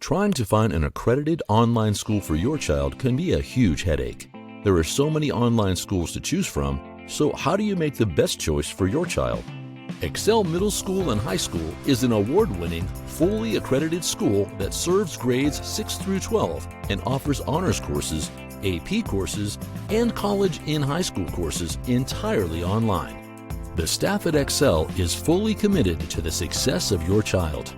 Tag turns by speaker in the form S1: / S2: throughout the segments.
S1: Trying to find an accredited online school for your child can be a huge headache. There are so many online schools to choose from, so how do you make the best choice for your child? Excel Middle School and High School is an award-winning, fully accredited school that serves grades 6 through 12 and offers honors courses, AP courses, and college and high school courses entirely online. The staff at Excel is fully committed to the success of your child.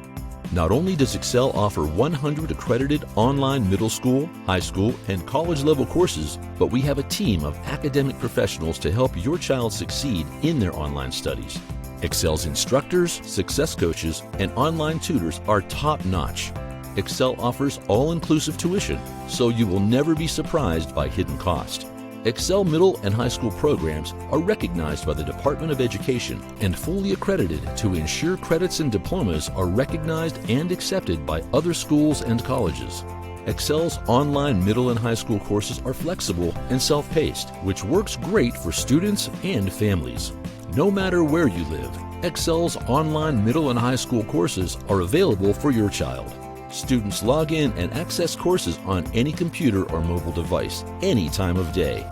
S1: Not only does Excel offer 100 accredited online middle school, high school, and college-level courses, but we have a team of academic professionals to help your child succeed in their online studies. Excel's instructors, success coaches, and online tutors are top-notch. Excel offers all-inclusive tuition, so you will never be surprised by hidden cost. Excel middle and high school programs are recognized by the Department of Education and fully accredited to ensure credits and diplomas are recognized and accepted by other schools and colleges. Excel's online middle and high school courses are flexible and self-paced, which works great for students and families. No matter where you live, Excel's online middle and high school courses are available for your child. Students log in and access courses on any computer or mobile device, any time of day.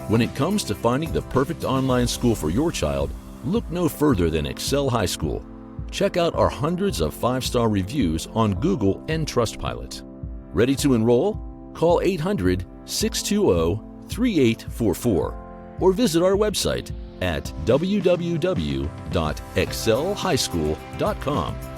S1: When it comes to finding the perfect online school for your child, look no further than Excel High School. Check out our hundreds of 5-star reviews on Google and Trustpilot. Ready to enroll? Call 800-620-3844 or visit our website at www.excelhighschool.com.